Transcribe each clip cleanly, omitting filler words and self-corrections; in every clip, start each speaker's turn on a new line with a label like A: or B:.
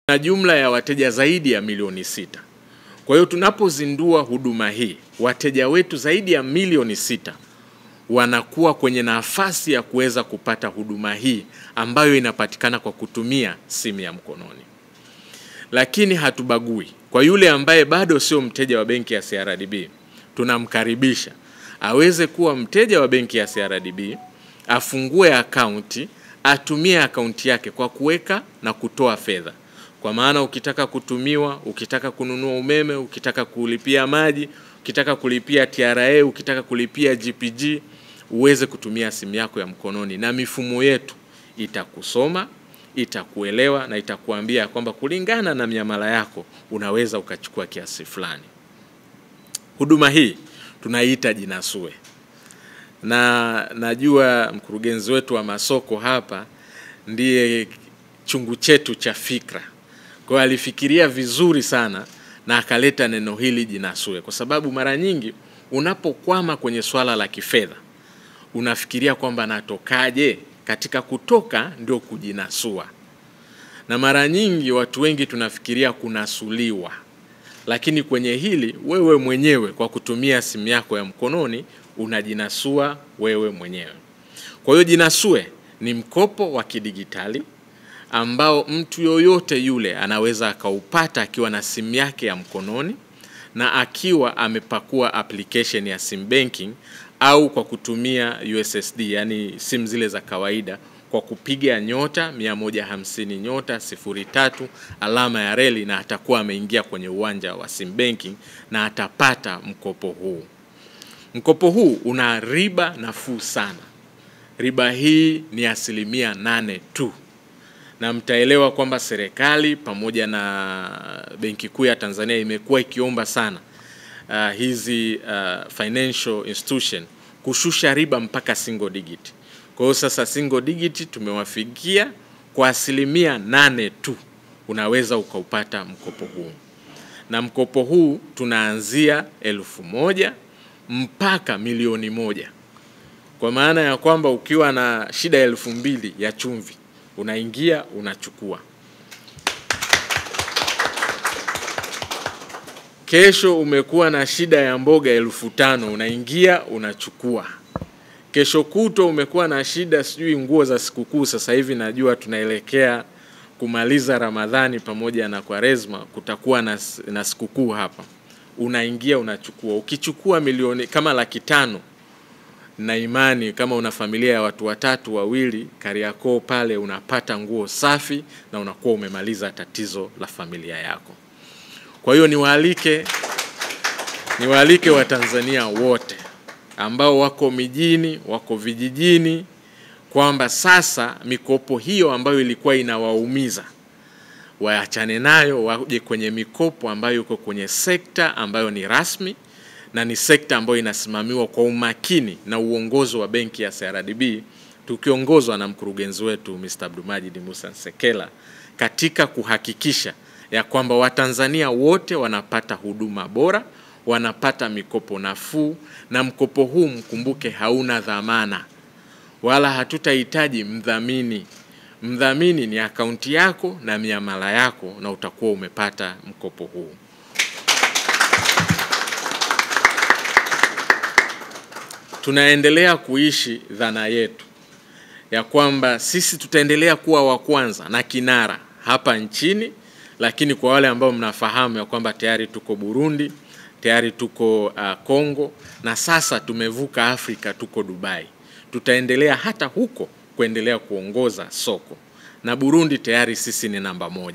A: na jumla ya wateja zaidi ya milioni 6. Kwa hiyo tunapozindua huduma hii, wateja wetu zaidi ya milioni 6 wanakuwa kwenye nafasi ya kuweza kupata huduma hii ambayo inapatikana kwa kutumia simu ya mkononi. Lakini hatubagui. Kwa yule ambaye bado sio mteja wa benki ya CRDB, tunamkaribisha aweze kuwa mteja wa benki ya CRDB, afungue akaunti, atumie akaunti yake kwa kuweka na kutoa fedha. Kwa maana ukitaka kutumiwa, ukitaka kununua umeme, ukitaka kulipia maji, ukitaka kulipia TRA, ukitaka kulipia GPG, uweze kutumia simu yako ya mkononi, na mifumo yetu itakusoma, itakuelewa na itakuambia kwamba kulingana na miamala yako unaweza ukachukua kiasi fulani. Huduma hii tunaiita Jinasue. Na najua mkurugenzi wetu wa masoko hapa ndiye chungu chetu cha fikra. Kwa hiyo alifikiria vizuri sana na akaleta neno hili Jinasue, kwa sababu mara nyingi unapokwama kwenye swala la kifedha unafikiria kwamba natokaje. Katika kutoka ndio kujinasua, na mara nyingi watu wengi tunafikiria kunasuliwa, lakini kwenye hili wewe mwenyewe kwa kutumia simu yako ya mkononi unajinasua wewe mwenyewe. Kwa hiyo Jinasue ni mkopo wa kidigitali ambao mtu yoyote yule anaweza akaupata akiwa na simu yake ya mkononi na akiwa amepakua application ya sim banking au kwa kutumia USSD, yani simu zile za kawaida, kwa kupiga *150*03 alama ya reli, na atakuwa ameingia kwenye uwanja wa sim banking na atapata mkopo huu. Mkopo huu una riba nafuu sana. Riba hii ni 8% tu. Na mtaelewa kwamba serikali pamoja na Benki Kuu ya Tanzania imekuwa ikiomba sana hizi financial institution kushusha riba mpaka single digit. Kwa hiyo sasa single digit tumewafikia kwa 8% tu, unaweza ukaupata mkopo huu. Na mkopo huu tunaanzia 1,000 mpaka milioni 1. Kwa maana ya kwamba ukiwa na shida 2,000 ya chumvi, unaingia unachukua. Kesho umekuwa na shida ya mboga 5,000, unaingia unachukua. Kesho kuto umekuwa na shida sijui nguo za sikukuu, sasa hivi najua tunaelekea kumaliza Ramadhani pamoja na Kwaresma, kutakuwa na sikukuu hapa. Unaingia unachukua. Ukichukua milioni kama 500,000, na imani kama una familia ya watu 3 2, Kariakoo pale unapata nguo safi na unakuwa umemaliza tatizo la familia yako. Kwa hiyo niwaalike Watanzania wote ambao wako mijini, wako vijijini, kwamba sasa mikopo hiyo ambayo ilikuwa inawaumiza waachane nayo, waje kwenye mikopo ambayo iko kwenye sekta ambayo ni rasmi na ni sekta ambayo inasimamiwa kwa umakini na uongozi wa benki ya CRDB, tukiongozwa na mkurugenzi wetu Mr. Abdulmajid Musa Nsekela, katika kuhakikisha ya kwamba Watanzania wote wanapata huduma bora, wanapata mikopo nafuu, na mkopo huu mkumbuke hauna dhamana wala hatutahitaji mdhamini. Mdhamini ni akaunti yako na miamala yako, na utakuwa umepata mkopo huu. Tunaendelea kuishi dhana yetu ya kwamba sisi tutaendelea kuwa wa kwanza na kinara hapa nchini, lakini kwa wale ambao mnafahamu ya kwamba tayari tuko Burundi, tayari tuko Kongo, na sasa tumevuka Afrika, tuko Dubai. Tutaendelea hata huko kuendelea kuongoza soko, na Burundi tayari sisi ni namba 1.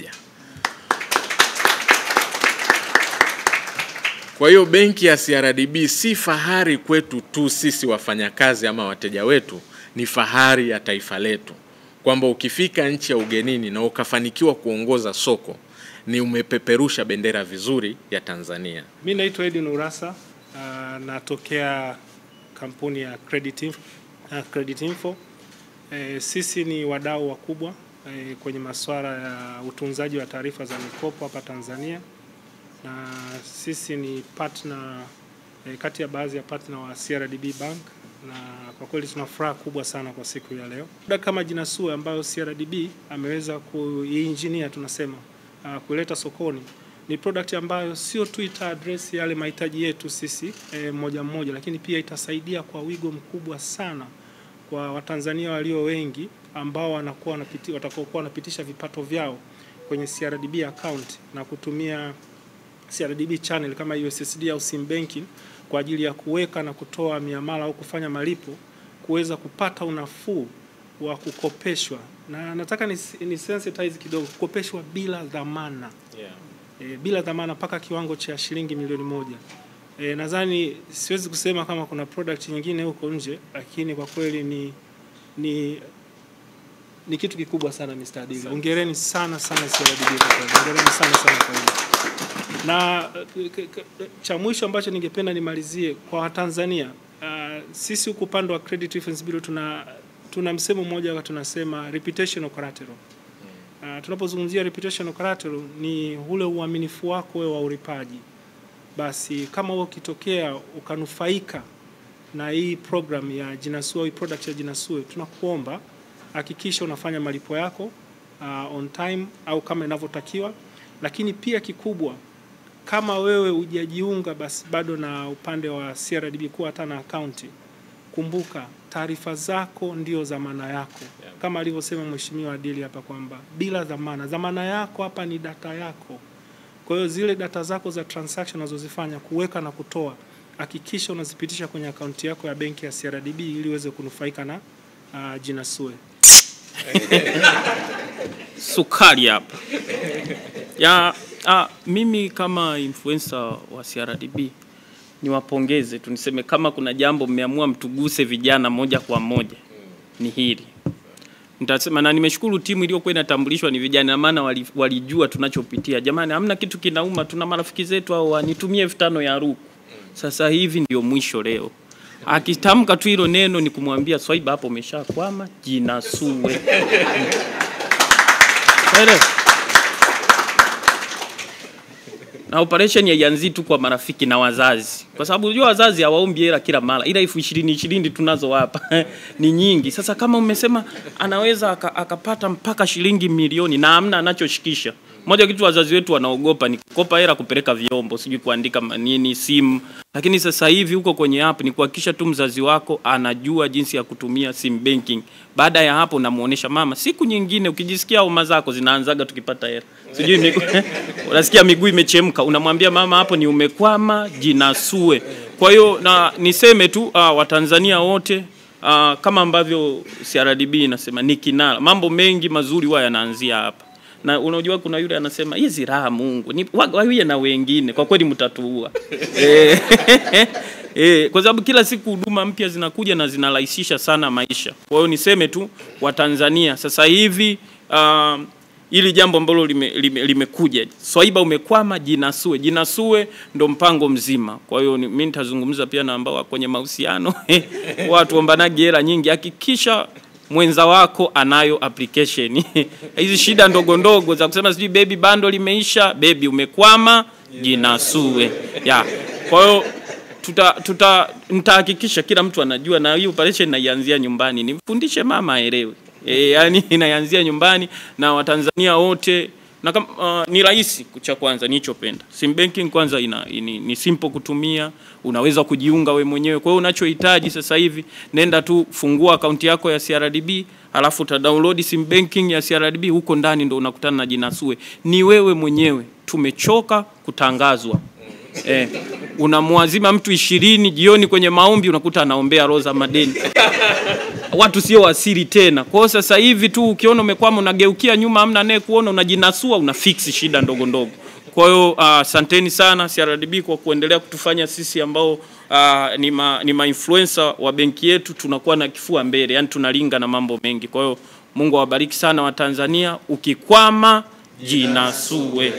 A: Kwa hiyo benki ya CRDB si fahari kwetu tu sisi wafanyakazi ama wateja wetu, ni fahari ya taifa letu, kwamba ukifika nchi ya ugenini na ukafanikiwa kuongoza soko, ni umepeperusha bendera vizuri ya Tanzania.
B: Mimi naitwa Edin Urassa, natokea kampuni ya Credit Info. Sisi ni wadau wakubwa kwenye masuala ya utunzaji wa taarifa za mikopo hapa Tanzania, na sisi ni partner kati ya baadhi ya partner wa CRDB Bank, na kwa kweli tuna furaha kubwa sana kwa siku ya leo. Kama Jinasue ambayo CRDB ameweza kuengineer, tunasema kuleta sokoni ni product ambayo sio tu ita address yale mahitaji yetu sisi moja mmoja, lakini pia itasaidia kwa wigo mkubwa sana kwa Watanzania walio wengi ambao watakokuwa wanapitisha vipato vyao kwenye CRDB account na kutumia CRDB channel kama USSD au sim banking kwa ajili ya kuweka na kutoa miamala au kufanya malipo, kuweza kupata unafuu wa kukopeshwa. Na nataka ni sensitize kidogo, kukopeshwa bila dhamana. Bila dhamana mpaka kiwango cha shilingi milioni 1. Nadhani siwezi kusema kama kuna product nyingine huko nje, lakini kwa kweli ni kitu kikubwa sana Mr. Adili. Hongereni sana CRDB kwa kweli. Hongereni sana kwa hiyo. Na cha mwisho ambacho ningependa nimalizie kwa Watanzania, sisi huko upande wa Credit Reference Bureau tuna msemo mmoja tunasema reputational collateral. Tunapozungumzia reputational collateral ni ule uaminifu wako wewe wa ulipaji. Basi kama wewe ukitokea ukanufaika na hii program ya Jinasue, hii product ya Jinasue, tunakuomba hakikisha unafanya malipo yako on time au kama inavyotakiwa. Lakini pia kikubwa, kama wewe hujajiunga basi bado na upande wa CRDB kuwa hata na account, kumbuka taarifa zako ndio dhamana yako. Kama alivyosema Mheshimiwa Adili hapa kwamba bila dhamana yako hapa ni data yako. Kwa hiyo zile data zako za transaction unazozifanya kuweka na kutoa, hakikisha unazipitisha kwenye akaunti yako ya benki ya CRDB ili uweze kunufaika na Jinasue.
C: Sukari hapa. Mimi kama influencer wa CRDB niwapongeze, tuniseme kama kuna jambo mmeamua mtuguse vijana moja kwa moja ni hili. Nitasema na nimeshukuru timu iliyokuwa inatambulishwa ni vijana, maana walijua tunachopitia. Jamani, hamna kitu kinauma, tuna marafiki zetu au nitumie 5,000 ya ruku. Sasa hivi ndio mwisho leo. Akitamka tu hilo neno ni kumwambia Swaiba hapo umeshakwama, Jinasue. Na operation haianzi tu kwa marafiki na wazazi. Kwa sababu unajua wazazi hawaombi hela kila mara. Ila 20,000 tunazo hapa ni nyingi. Sasa kama umesema anaweza akapata mpaka shilingi milioni na hamna anachoshikisha. Moja kitu wazazi wetu wanaogopa ni kukopa hela kupeleka vyombo, sijui kuandika nini, simu. Lakini sasa hivi huko kwenye app ni kuhakikisha tu mzazi wako anajua jinsi ya kutumia sim banking. Baada ya hapo namuonesha mama, siku nyingine ukijisikia homa zako zinaanzaga tukipata hela. Sijui unasikia miguu imechemka, unamwambia mama hapo ni umekwama, Jinasue. Kwa hiyo na niseme tu Watanzania wote kama ambavyo CRDB inasema ni kinara. Mambo mengi mazuri huwa yanaanzia hapa. Na unajua kuna yule anasema hizi raha Mungu ni wawie na wengine, kwa kweli mtatuua. Kwa sababu kila siku huduma mpya zinakuja na zinarahisisha sana maisha. Kwa hiyo niseme tu Watanzania sasa hivi ili jambo ambalo limekuja, Swaiba umekwama, Jinasue. Jinasue ndo mpango mzima. Kwa hiyo mimi nitazungumza pia na ambao kwenye mahusiano watu ombanagi hela nyingi, hakikisha mwenza wako anayo application. Hizi shida ndogo ndogo za kusema sijui baby bundle limeisha, baby umekwama, Jinasue. Kwa hiyo nitahakikisha kila mtu anajua, na hii operation naianzia nyumbani. Nimfundishe mama aelewe. Yani inaanzia nyumbani na Watanzania wote. Na ni rahisi cha kwanza nilichopenda. Sim banking kwanza ni simple kutumia, unaweza kujiunga we mwenyewe. Kwa hiyo unachohitaji sasa hivi nenda tu fungua akaunti yako ya CRDB, alafu uta download sim banking ya CRDB, huko ndani ndo unakutana na Jinasue. Ni wewe mwenyewe, tumechoka kutangazwa. Unamwazima mtu 20 jioni kwenye maombi unakuta anaombea roza madeni. Watu sio wasiri tena. Kwa hiyo sasa hivi tu ukiona umekwama unageukia nyuma, hamna naye kuona, unajinasua, unafix shida ndogo ndogo. Kwa hiyo asanteni sana CRDB kwa kuendelea kutufanya sisi ambao ni ma-influencer wa benki yetu tunakuwa na kifua mbele, yani tunalinga na mambo mengi. Kwa hiyo Mungu awabariki sana Watanzania. Ukikwama, Jinasue.